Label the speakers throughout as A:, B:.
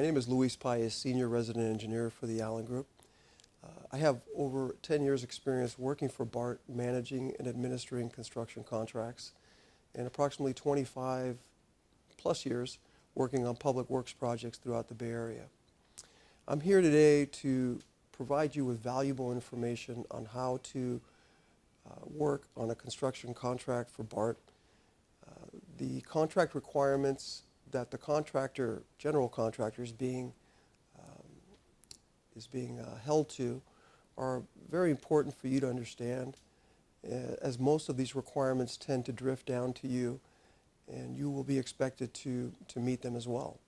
A: name is Lis Piñes, Senior Resident Engineer for the Allen Group. I have over 10 years experience working for BART, managing and administering construction contracts, and approximately 25 plus years working on public works projects throughout the Bay Area. I'm here today to provide you with valuable information on how to work on a construction contract for BART. The contract requirements that the contractor, general contractor, is being held to are very important for you to understand, as most of these requirements tend to drift down to you, and you will be expected to meet them as well.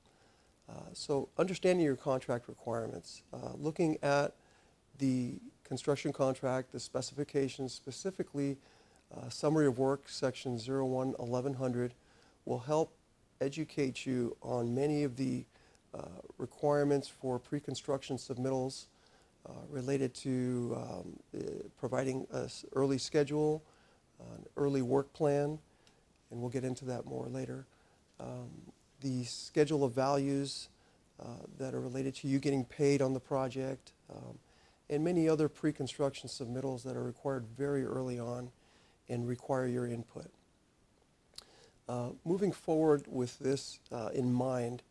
A: So understanding your contract requirements, looking at the construction contract, the specifications, specifically Summary of Work, Section 01-1100, will help educate you on many of the requirements for pre-construction submittals related to providing an early schedule, an early work plan, and we'll get into that more later. The schedule of values that are related to you getting paid on the project, and many other pre-construction submittals that are required very early on and require your input. Moving forward with this in mind,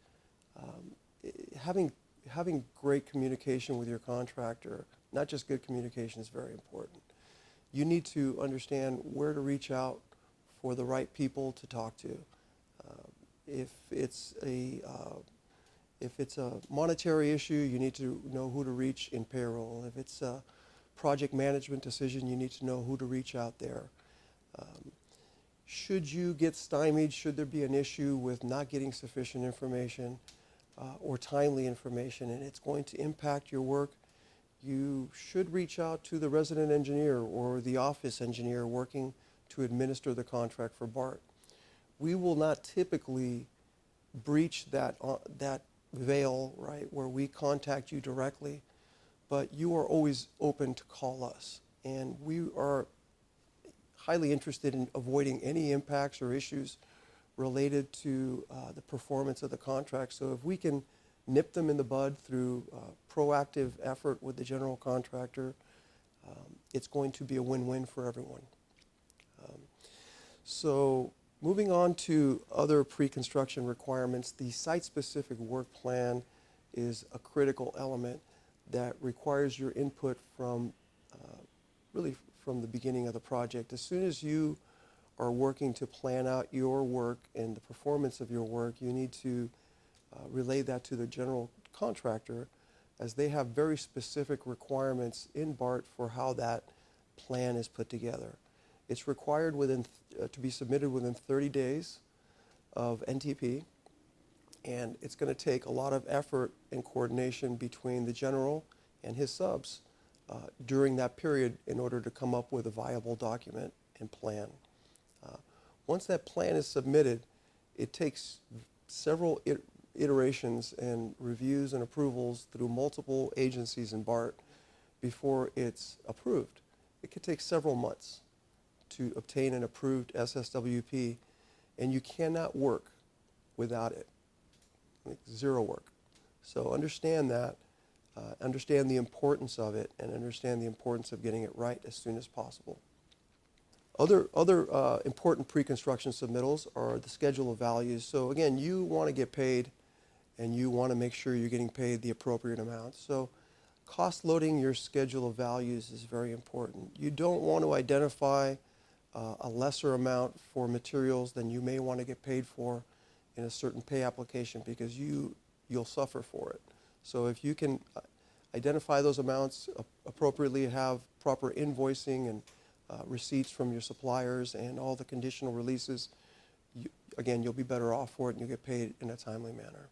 A: having great communication with your contractor, not just good communication, is very important. You need to understand where to reach out for the right people to talk to. If it's a monetary issue, you need to know who to reach in payroll. If it's a project management decision, you need to know who to reach out there. Should you get stymied, should there be an issue with not getting sufficient information or timely information, and it's going to impact your work, you should reach out to the resident engineer or the office engineer working to administer the contract for BART. We will not typically breach that veil, right, where we contact you directly, but you are always open to call us, and we are highly interested in avoiding any impacts or issues related to the performance of the contract. So if we can nip them in the bud through proactive effort with the general contractor, it's going to be a win-win for everyone. So moving on to other pre-construction requirements, the site-specific work plan is a critical element that requires your input from really from the beginning of the project. As soon as you are working to plan out your work and the performance of your work, you need to relay that to the general contractor, as they have very specific requirements in BART for how that plan is put together. It's required to be submitted within 30 days of NTP, and it's going to take a lot of effort and coordination between the general and his subs during that period in order to come up with a viable document and plan. Once that plan is submitted, it takes several iterations and reviews and approvals through multiple agencies in BART before it's approved. It could take several months to obtain an approved SSWP, and you cannot work without it. Like zero work. So understand that, understand the importance of it, and understand the importance of getting it right as soon as possible. Other important pre-construction submittals are the schedule of values. So again, you want to get paid, and you want to make sure you're getting paid the appropriate amount. So cost loading your schedule of values is very important. You don't want to identify a lesser amount for materials than you may want to get paid for in a certain pay application, because you'll suffer for it. So if you can identify those amounts appropriately, have proper invoicing and receipts from your suppliers and all the conditional releases, again, you'll be better off for it, and you'll get paid in a timely manner.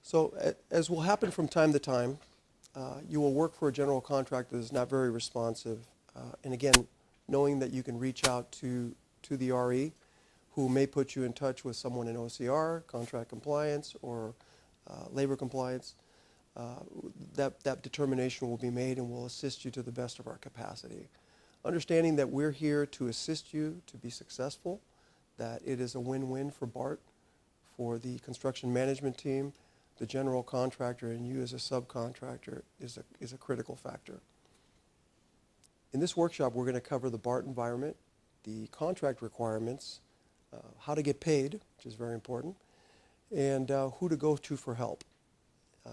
A: So as will happen from time to time, you will work for a general contractor that is not very responsive. And again, knowing that you can reach out to the RE, who may put you in touch with someone in OCR, contract compliance, or labor compliance, that determination will be made, and will assist you to the best of our capacity. Understanding that we're here to assist you to be successful, that it is a win-win for BART, for the construction management team, the general contractor, and you as a subcontractor is a critical factor. In this workshop, we're going to cover the BART environment, the contract requirements, how to get paid, which is very important, and who to go to for help,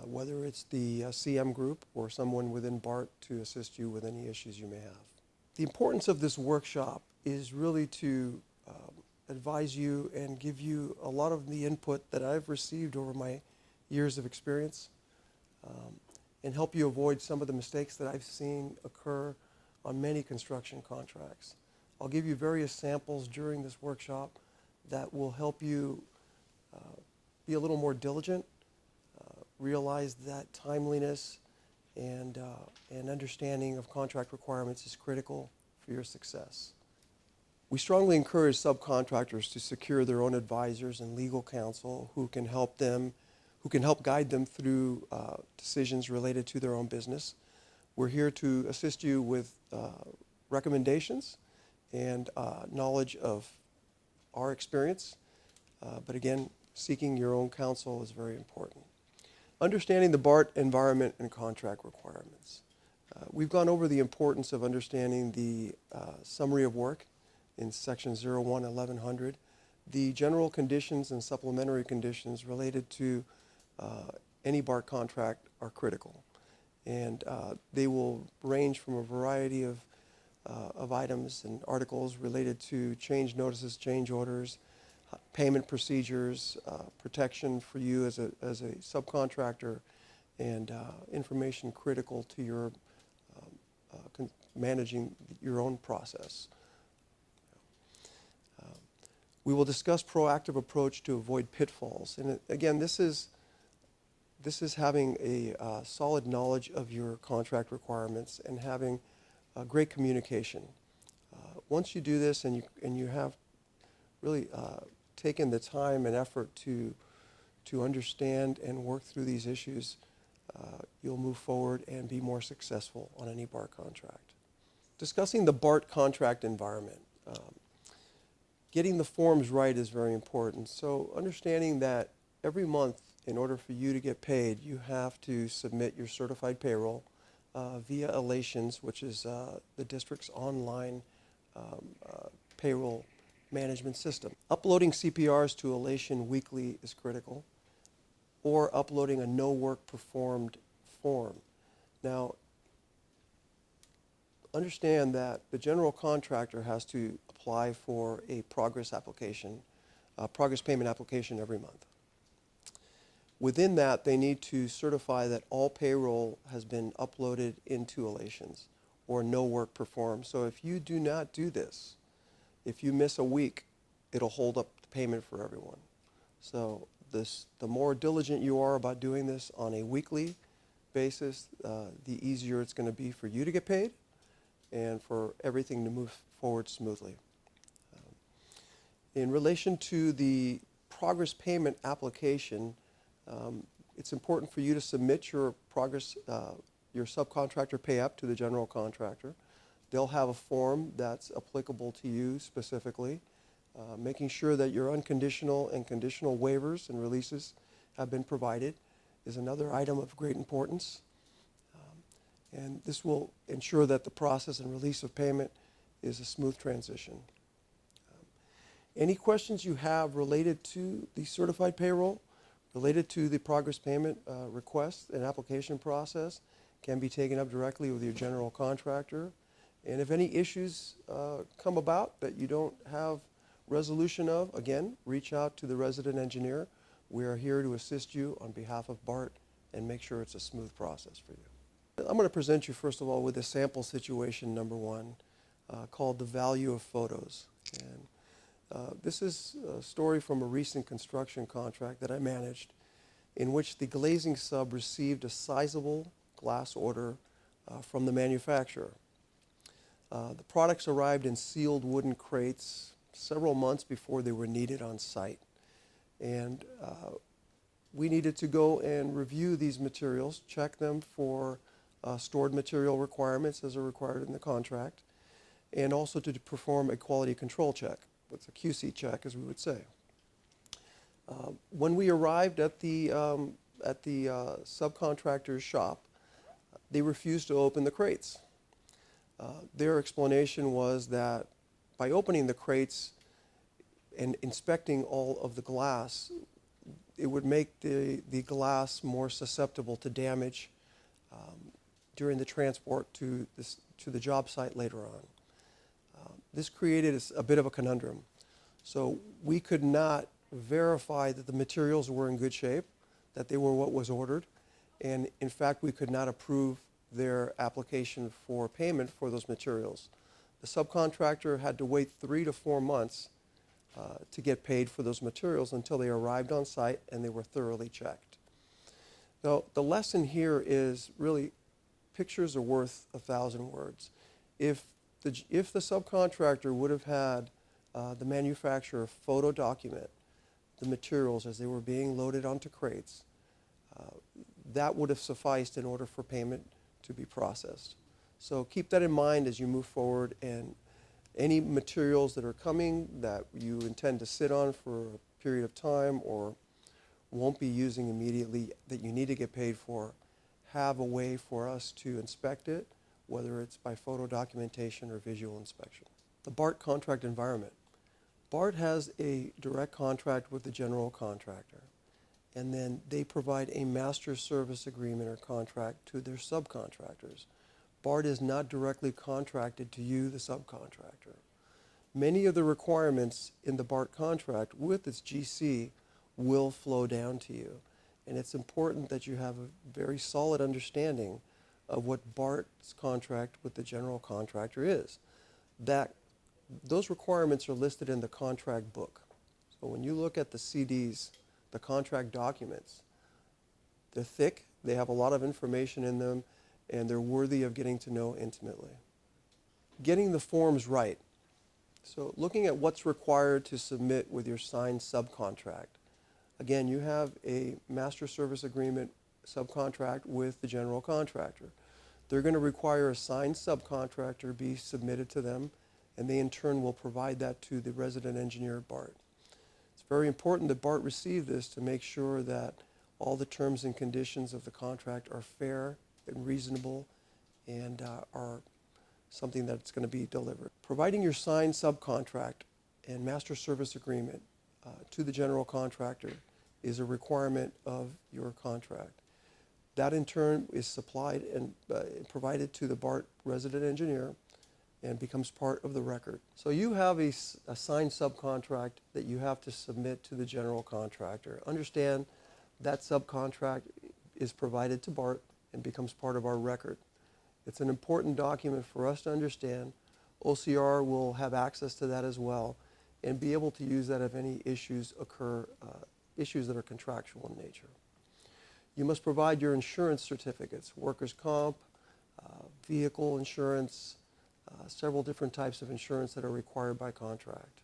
A: whether it's the CM group or someone within BART to assist you with any issues you may have. The importance of this workshop is really to advise you and give you a lot of the input that I've received over my years of experience, and help you avoid some of the mistakes that I've seen occur on many construction contracts. I'll give you various samples during this workshop that will help you be a little more diligent, realize that timeliness and understanding of contract requirements is critical for your success. We strongly encourage subcontractors to secure their own advisors and legal counsel who can help guide them through decisions related to their own business. We're here to assist you with recommendations and knowledge of our experience, but again, seeking your own counsel is very important. Understanding the BART environment and contract requirements. We've gone over the importance of understanding the summary of work in section 01-1100. The general conditions and supplementary conditions related to any BART contract are critical, and they will range from a variety of items and articles related to change notices, change orders, payment procedures, protection for you as a subcontractor, and information critical to your managing your own process. We will discuss proactive approach to avoid pitfalls. And again, this is having a solid knowledge of your contract requirements and having great communication. Once you do this and you have really taken the time and effort to understand and work through these issues, you'll move forward and be more successful on any BART contract. Discussing the BART contract environment. Getting the forms right is very important. So understanding that every month, in order for you to get paid, you have to submit your certified payroll via Elations, which is the district's online payroll management system. Uploading CPRs to Elation weekly is critical, or uploading a no work performed form. Now, understand that the general contractor has to apply for a progress payment application every month. Within that, they need to certify that all payroll has been uploaded into Elations or no work performed. So if you do not do this, if you miss a week, it'll hold up the payment for everyone. So the more diligent you are about doing this on a weekly basis, the easier it's going to be for you to get paid and for everything to move forward smoothly. In relation to the progress payment application, it's important for you to submit your your subcontractor pay app to the general contractor. They'll have a form that's applicable to you specifically, making sure that your unconditional and conditional waivers and releases have been provided is another item of great importance. And this will ensure that the process and release of payment is a smooth transition. Any questions you have related to the certified payroll, related to the progress payment request and application process, can be taken up directly with your general contractor. And if any issues come about that you don't have resolution of, again, reach out to the resident engineer. We are here to assist you on behalf of BART and make sure it's a smooth process for you. I'm going to present you, first of all, with a sample situation number one called the value of photos. And this is a story from a recent construction contract that I managed in which the glazing sub received a sizable glass order from the manufacturer. The products arrived in sealed wooden crates several months before they were needed on site. And we needed to go and review these materials, check them for stored material requirements as are required in the contract, and also to perform a quality control check. It's a QC check, as we would say. When we arrived at the subcontractor's shop, they refused to open the crates. Their explanation was that by opening the crates and inspecting all of the glass, it would make the glass more susceptible to damage during the transport to the job site later on. This created a bit of a conundrum. So we could not verify that the materials were in good shape, that they were what was ordered, and in fact we could not approve their application for payment for those materials. The subcontractor had to wait 3 to 4 months to get paid for those materials until they arrived on site and they were thoroughly checked. Now, the lesson here is really pictures are worth 1,000 words. If the subcontractor would have had the manufacturer photo document the materials as they were being loaded onto crates, that would have sufficed in order for payment to be processed. So keep that in mind as you move forward, and any materials that are coming that you intend to sit on for a period of time or won't be using immediately that you need to get paid for, have a way for us to inspect it, whether it's by photo documentation or visual inspection. The BART contract environment. BART has a direct contract with the general contractor, and then they provide a master service agreement or contract to their subcontractors. BART is not directly contracted to you, the subcontractor. Many of the requirements in the BART contract with its GC will flow down to you, and it's important that you have a very solid understanding of what BART's contract with the general contractor is. Those requirements are listed in the contract book. So when you look at the CDs, the contract documents, they're thick, they have a lot of information in them, and they're worthy of getting to know intimately. Getting the forms right. So looking at what's required to submit with your signed subcontract. Again, you have a master service agreement subcontract with the general contractor. They're going to require a signed subcontractor be submitted to them, and they in turn will provide that to the resident engineer at BART. It's very important that BART receive this to make sure that all the terms and conditions of the contract are fair and reasonable and are something that's going to be delivered. Providing your signed subcontract and master service agreement to the general contractor is a requirement of your contract. That in turn is supplied and provided to the BART resident engineer and becomes part of the record. So you have a signed subcontract that you have to submit to the general contractor. Understand that subcontract is provided to BART and becomes part of our record. It's an important document for us to understand. OCR will have access to that as well and be able to use that if any issues occur, issues that are contractual in nature. You must provide your insurance certificates, workers' comp, vehicle insurance, several different types of insurance that are required by contract.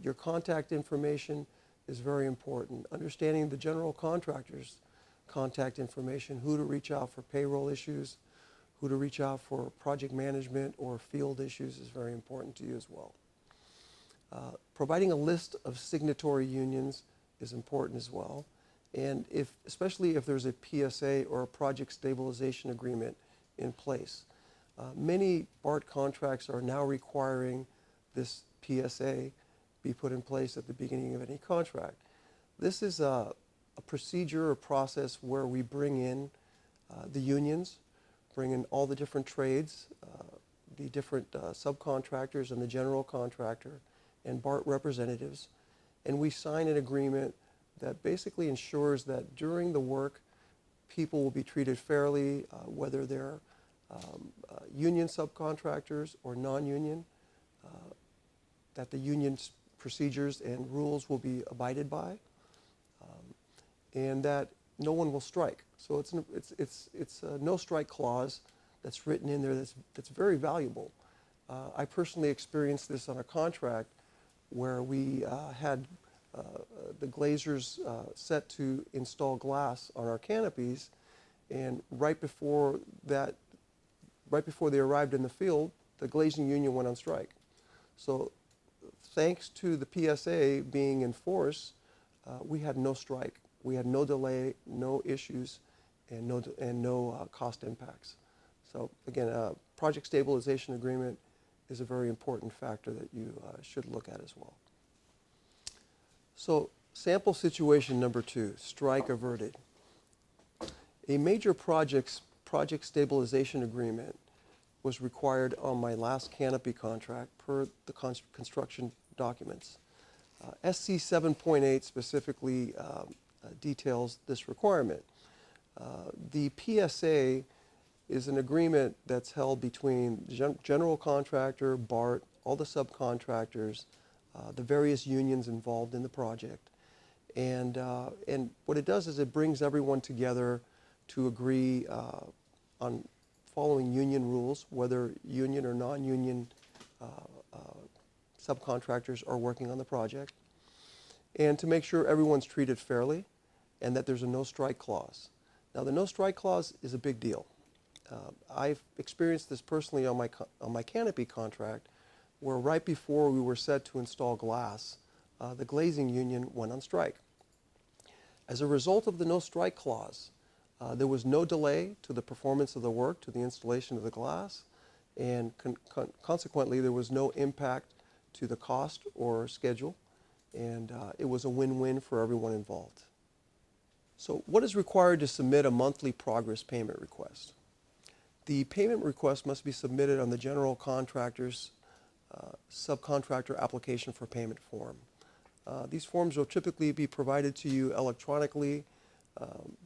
A: Your contact information is very important. Understanding the general contractor's contact information, who to reach out for payroll issues, who to reach out for project management or field issues is very important to you as well. Providing a list of signatory unions is important as well. And especially if there's a PSA or a project stabilization agreement in place. Many BART contracts are now requiring this PSA be put in place at the beginning of any contract. This is a procedure or process where we bring in the unions, bring in all the different trades, the different subcontractors and the general contractor and BART representatives, and we sign an agreement that basically ensures that during the work people will be treated fairly, whether they're union subcontractors or non-union, that the union's procedures and rules will be abided by, and that no one will strike. So it's a no strike clause that's written in there that's very valuable. I personally experienced this on a contract where we had the glaziers set to install glass on our canopies, and right before they arrived in the field, the glazing union went on strike. So thanks to the PSA being in force, we had no strike. We had no delay, no issues, and no cost impacts. So again, project stabilization agreement is a very important factor that you should look at as well. So sample situation number 2, strike averted. A major project stabilization agreement was required on my last canopy contract per the construction documents. SC 7.8 specifically details this requirement. The PSA is an agreement that's held between the general contractor, BART, all the subcontractors, the various unions involved in the project. And what it does is it brings everyone together to agree on following union rules, whether union or non-union subcontractors are working on the project, and to make sure everyone's treated fairly and that there's a no strike clause. Now, the no strike clause is a big deal. I've experienced this personally on my canopy contract, where right before we were set to install glass, the glazing union went on strike. As a result of the no strike clause, there was no delay to the performance of the work, to the installation of the glass, and consequently there was no impact to the cost or schedule, and it was a win-win for everyone involved. So what is required to submit a monthly progress payment request? The payment request must be submitted on the general contractor's subcontractor application for payment form. These forms will typically be provided to you electronically,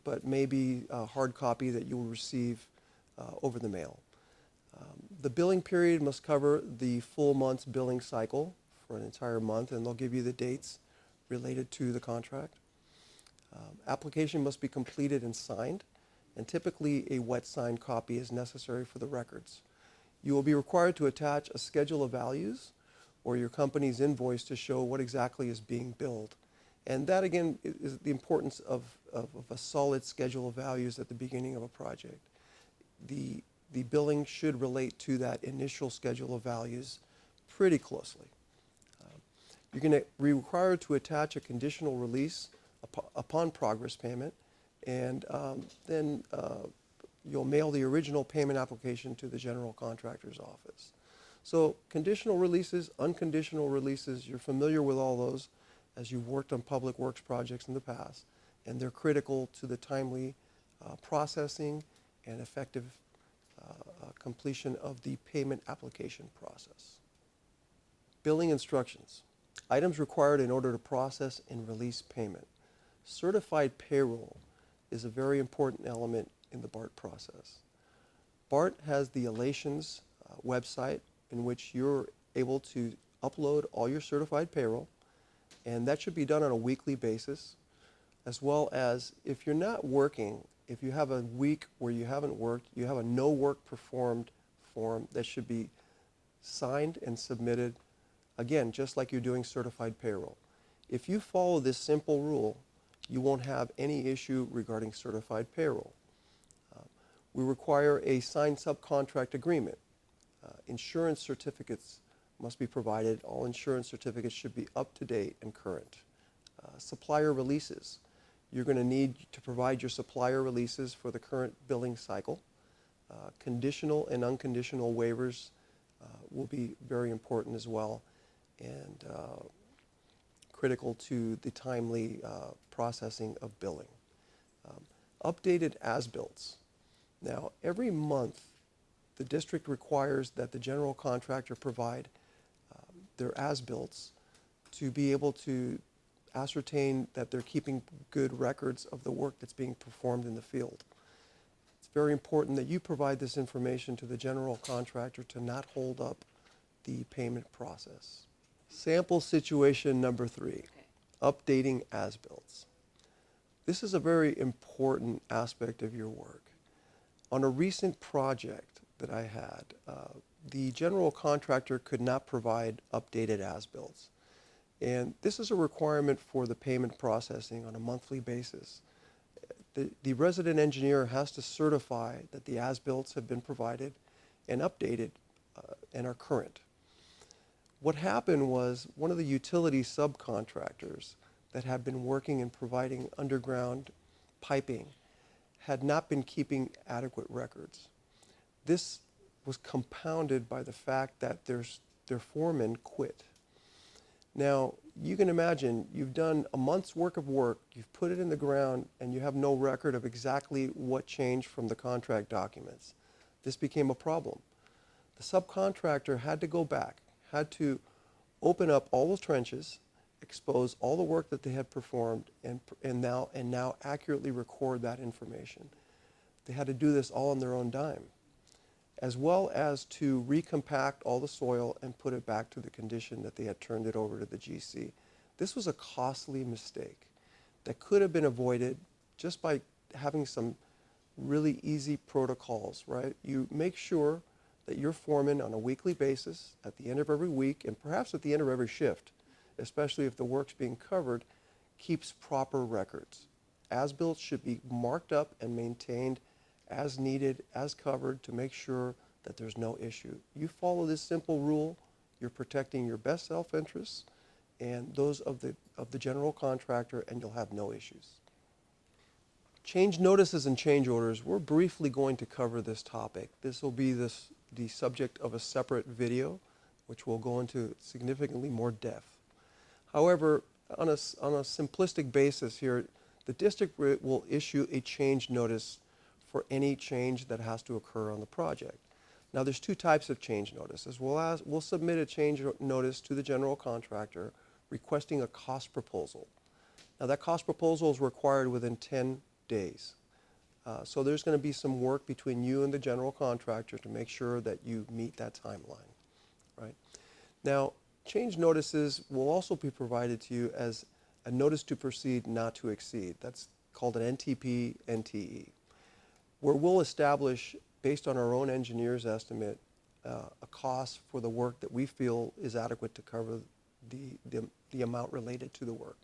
A: but may be a hard copy that you will receive over the mail. The billing period must cover the full month's billing cycle for an entire month, and they'll give you the dates related to the contract. Application must be completed and signed, and typically a wet signed copy is necessary for the records. You will be required to attach a schedule of values or your company's invoice to show what exactly is being billed. And that, again, is the importance of a solid schedule of values at the beginning of a project. The billing should relate to that initial schedule of values pretty closely. You're going to be required to attach a conditional release upon progress payment, and then you'll mail the original payment application to the general contractor's office. So conditional releases, unconditional releases, you're familiar with all those as you've worked on public works projects in the past, and they're critical to the timely processing and effective completion of the payment application process. Billing instructions. Items required in order to process and release payment. Certified payroll is a very important element in the BART process. BART has the Elations website in which you're able to upload all your certified payroll, and that should be done on a weekly basis, as well as if you're not working, if you have a week where you haven't worked, you have a no work performed form that should be signed and submitted, again, just like you're doing certified payroll. If you follow this simple rule, you won't have any issue regarding certified payroll. We require a signed subcontract agreement. Insurance certificates must be provided. All insurance certificates should be up to date and current. Supplier releases. You're going to need to provide your supplier releases for the current billing cycle. Conditional and unconditional waivers will be very important as well, and critical to the timely processing of billing. Updated as-bills. Now, every month, the district requires that the general contractor provide their as-bills to be able to ascertain that they're keeping good records of the work that's being performed in the field. It's very important that you provide this information to the general contractor to not hold up the payment process. Sample situation number 3, updating as-bills. This is a very important aspect of your work. On a recent project that I had, the general contractor could not provide updated as-bills. And this is a requirement for the payment processing on a monthly basis. The resident engineer has to certify that the as-bills have been provided and updated and are current. What happened was one of the utility subcontractors that had been working and providing underground piping had not been keeping adequate records. This was compounded by the fact that their foreman quit. Now, you can imagine you've done a month's work of work, you've put it in the ground, and you have no record of exactly what changed from the contract documents. This became a problem. The subcontractor had to go back, had to open up all the trenches, expose all the work that they had performed, and now accurately record that information. They had to do this all on their own dime, as well as to recompact all the soil and put it back to the condition that they had turned it over to the GC. This was a costly mistake that could have been avoided just by having some really easy protocols, right? You make sure that your foreman on a weekly basis, at the end of every week, and perhaps at the end of every shift, especially if the work's being covered, keeps proper records. As-built should be marked up and maintained as needed, as covered, to make sure that there's no issue. You follow this simple rule, you're protecting your best self-interests and those of the general contractor, and you'll have no issues. Change notices and change orders, we're briefly going to cover this topic. This will be the subject of a separate video, which will go into significantly more depth. However, on a simplistic basis here, the district will issue a change notice for any change that has to occur on the project. Now, there's two types of change notices. We'll submit a change notice to the general contractor requesting a cost proposal. Now, that cost proposal is required within 10 days. So there's going to be some work between you and the general contractor to make sure that you meet that timeline, right? Now, change notices will also be provided to you as a notice to proceed not to exceed. That's called an NTP-NTE, where we'll establish, based on our own engineer's estimate, a cost for the work that we feel is adequate to cover the amount related to the work.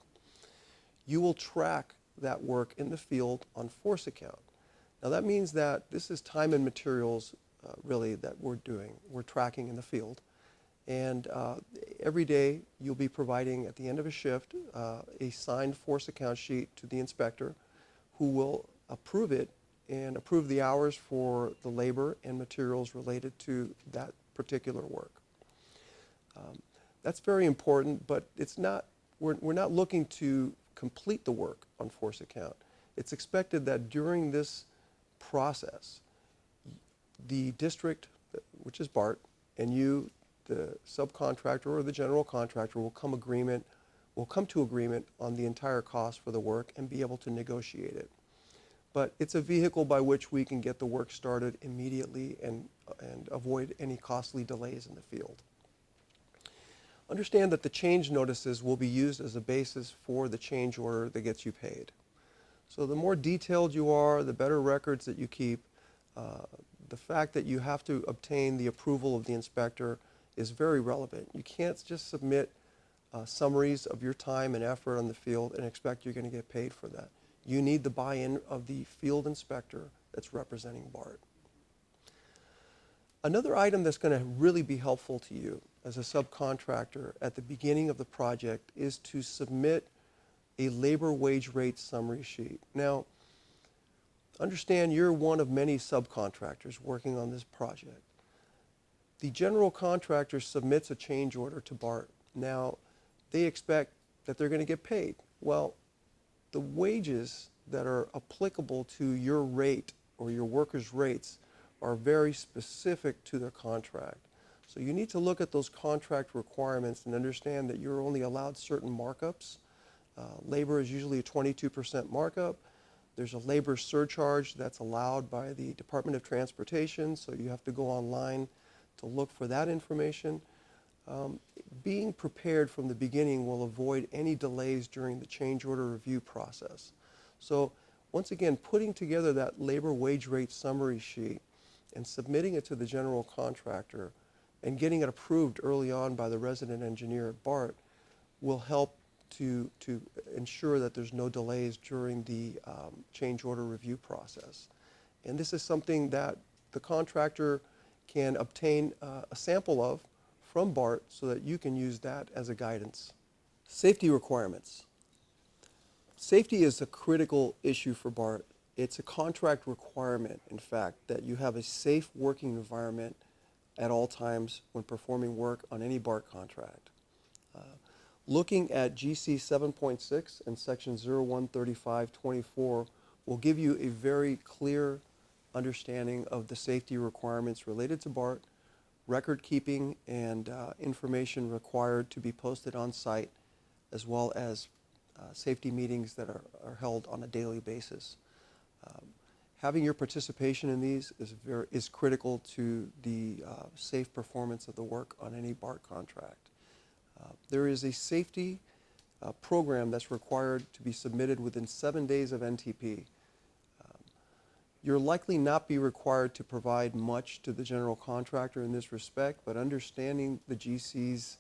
A: You will track that work in the field on force account. Now, that means that this is time and materials really that we're tracking in the field. And every day you'll be providing, at the end of a shift, a signed force account sheet to the inspector, who will approve it and approve the hours for the labor and materials related to that particular work. That's very important, but we're not looking to complete the work on force account. It's expected that during this process, the district, which is BART, and you, the subcontractor or the general contractor, will come to agreement on the entire cost for the work and be able to negotiate it. But it's a vehicle by which we can get the work started immediately and avoid any costly delays in the field. Understand that the change notices will be used as a basis for the change order that gets you paid. So the more detailed you are, the better records that you keep. The fact that you have to obtain the approval of the inspector is very relevant. You can't just submit summaries of your time and effort on the field and expect you're going to get paid for that. You need the buy-in of the field inspector that's representing BART. Another item that's going to really be helpful to you as a subcontractor at the beginning of the project is to submit a labor wage rate summary sheet. Now, understand you're one of many subcontractors working on this project. The general contractor submits a change order to BART. Now, they expect that they're going to get paid. Well, the wages that are applicable to your rate or your workers' rates are very specific to their contract. So you need to look at those contract requirements and understand that you're only allowed certain markups. Labor is usually a 22% markup. There's a labor surcharge that's allowed by the Department of Transportation, so you have to go online to look for that information. Being prepared from the beginning will avoid any delays during the change order review process. So once again, putting together that labor wage rate summary sheet and submitting it to the general contractor and getting it approved early on by the resident engineer at BART will help to ensure that there's no delays during the change order review process. And this is something that the contractor can obtain a sample of from BART so that you can use that as a guidance. Safety requirements. Safety is a critical issue for BART. It's a contract requirement, in fact, that you have a safe working environment at all times when performing work on any BART contract. Uh, Looking at GC 7.6 and Section 013524 will give you a very clear understanding of the safety requirements related to BART, record keeping, and information required to be posted on site, as well as safety meetings that are held on a daily basis. Um, Having your participation in these is critical to the safe performance of the work on any BART contract. There is a safety program that's required to be submitted within 7 days of NTP. You'll likely not be required to provide much to the general contractor in this respect, but understanding the GC's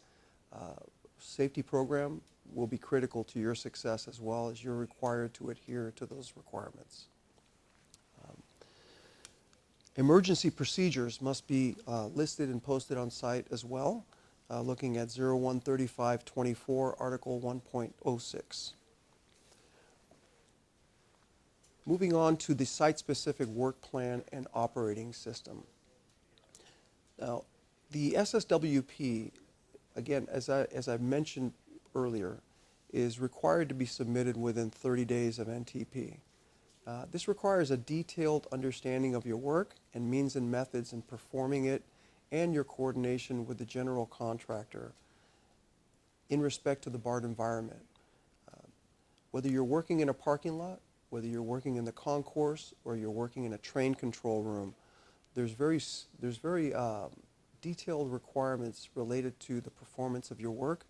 A: safety program will be critical to your success, as well as you're required to adhere to those requirements. Emergency procedures must be listed and posted on site as well, looking at 013524, Article 1.06. Moving on to the site-specific work plan and operating system. Now, the SSWP, again, as I mentioned earlier, is required to be submitted within 30 days of NTP. This requires a detailed understanding of your work and means and methods in performing it, and your coordination with the general contractor in respect to the BART environment. Whether you're working in a parking lot, whether you're working in the concourse, or you're working in a train control room, there's very detailed requirements related to the performance of your work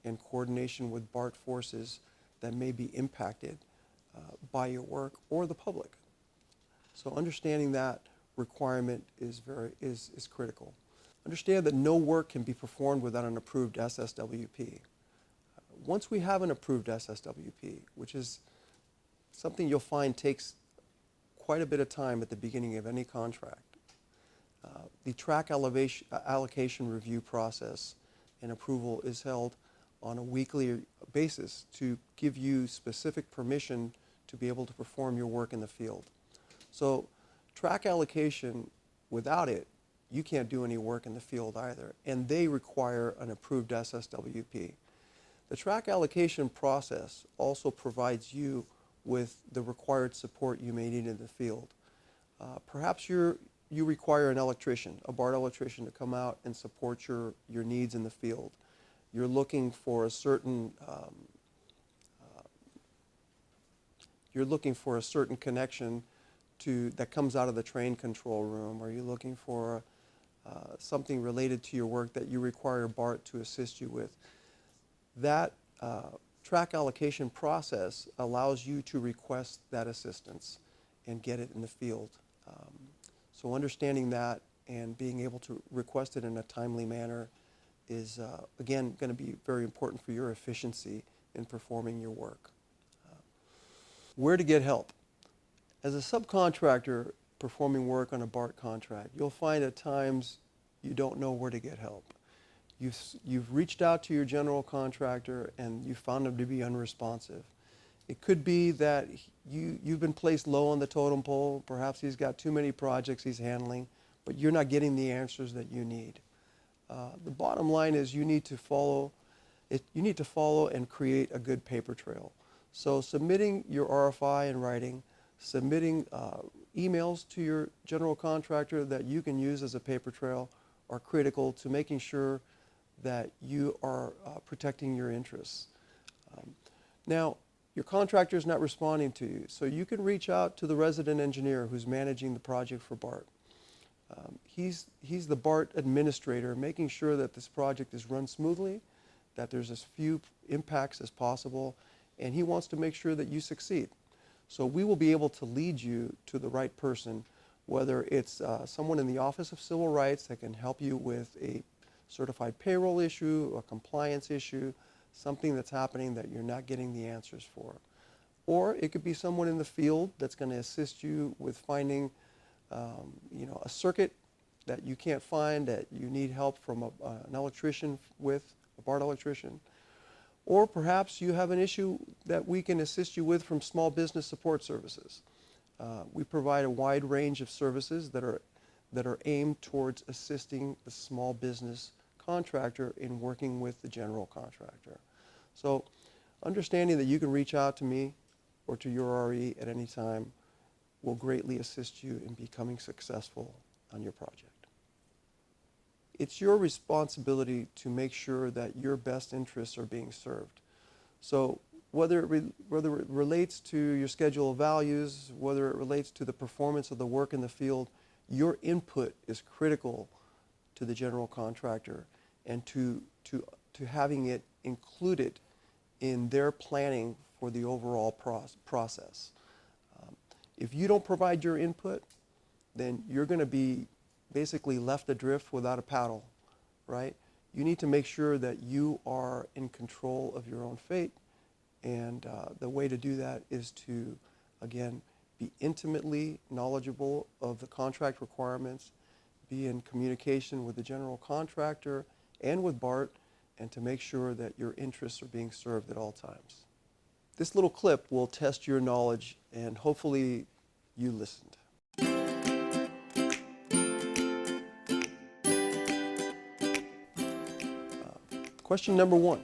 A: and coordination with BART forces that may be impacted by your work or the public. So understanding that requirement is critical. Understand that no work can be performed without an approved SSWP. Once we have an approved SSWP, which is something you'll find takes quite a bit of time at the beginning of any contract, the track allocation review process and approval is held on a weekly basis to give you specific permission to be able to perform your work in the field. So track allocation, without it, you can't do any work in the field either, and they require an approved SSWP. The track allocation process also provides you with the required support you may need in the field. Perhaps you require an electrician, a BART electrician, to come out and support your needs in the field. You're looking for a certain connection that comes out of the train control room, or you're looking for something related to your work that you require BART to assist you with. That track allocation process allows you to request that assistance and get it in the field. So understanding that and being able to request it in a timely manner is, again, going to be very important for your efficiency in performing your work. Where to get help? As a subcontractor performing work on a BART contract, you'll find at times you don't know where to get help. You've reached out to your general contractor and you found him to be unresponsive. It could be that you've been placed low on the totem pole. Perhaps he's got too many projects he's handling, but you're not getting the answers that you need. The bottom line is you need to follow and create a good paper trail. So submitting your RFI in writing, submitting emails to your general contractor that you can use as a paper trail are critical to making sure that you are protecting your interests. Now, your contractor is not responding to you, so you can reach out to the resident engineer who's managing the project for BART. He's the BART administrator, making sure that this project is run smoothly, that there's as few impacts as possible, and he wants to make sure that you succeed. So we will be able to lead you to the right person, whether it's someone in the Office of Civil Rights that can help you with a certified payroll issue, a compliance issue, something that's happening that you're not getting the answers for. Or it could be someone in the field that's going to assist you with finding a circuit that you can't find, that you need help from an electrician with, a BART electrician. Or perhaps you have an issue that we can assist you with from Small Business Support Services. We provide a wide range of services that are aimed towards assisting the small business contractor in working with the general contractor. So understanding that you can reach out to me or to your RE at any time will greatly assist you in becoming successful on your project. It's your responsibility to make sure that your best interests are being served. So whether it relates to your schedule of values, whether it relates to the performance of the work in the field, your input is critical to the general contractor and to having it included in their planning for the overall process. If you don't provide your input, then you're going to be basically left adrift without a paddle, right? You need to make sure that you are in control of your own fate, and the way to do that is to, again, be intimately knowledgeable of the contract requirements, be in communication with the general contractor and with BART, and to make sure that your interests are being served at all times. This little clip will test your knowledge, and hopefully you listened. Question number 1.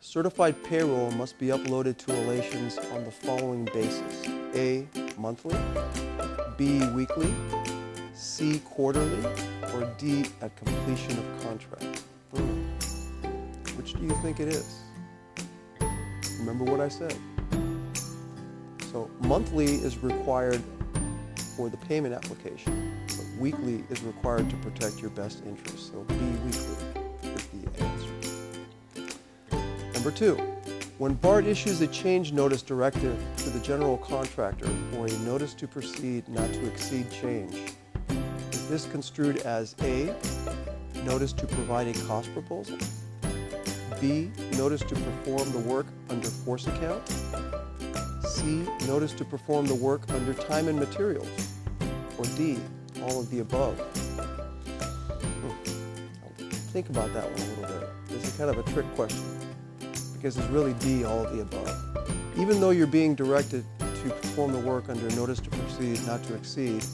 A: Certified payroll must be uploaded to Relations on the following basis: A, monthly, B, weekly, C, quarterly, or D, at completion of contract. Which do you think it is? Remember what I said. So monthly is required for the payment application, but weekly is required to protect your best interests. So B, weekly is the answer. Number 2, when BART issues a change notice directive to the general contractor for a notice to proceed not to exceed change, is this construed as A, notice to provide a cost proposal, B, notice to perform the work under force account, C, notice to perform the work under time and materials, or D, all of the above? Think about that one a little bit. This is kind of a trick question, because it's really D, all of the above. Even though you're being directed to perform the work under notice to proceed not to exceed,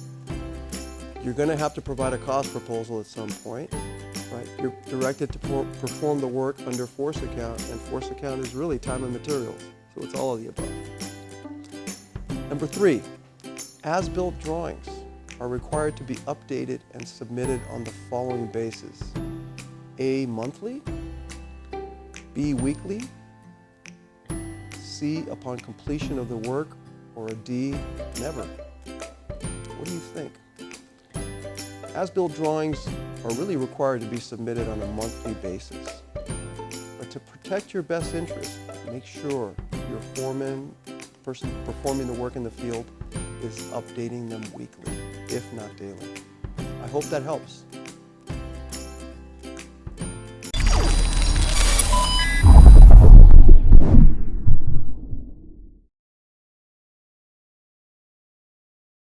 A: you're going to have to provide a cost proposal at some point, right? You're directed to perform the work under force account, and force account is really time and materials, so it's all of the above. Number 3, as-built drawings are required to be updated and submitted on the following basis: A, monthly, B, weekly, C, upon completion of the work, or a D, never. What do you think? As-built drawings are really required to be submitted on a monthly basis. But to protect your best interest, make sure your foreman, the person performing the work in the field, is updating them weekly, if not daily. I hope that helps.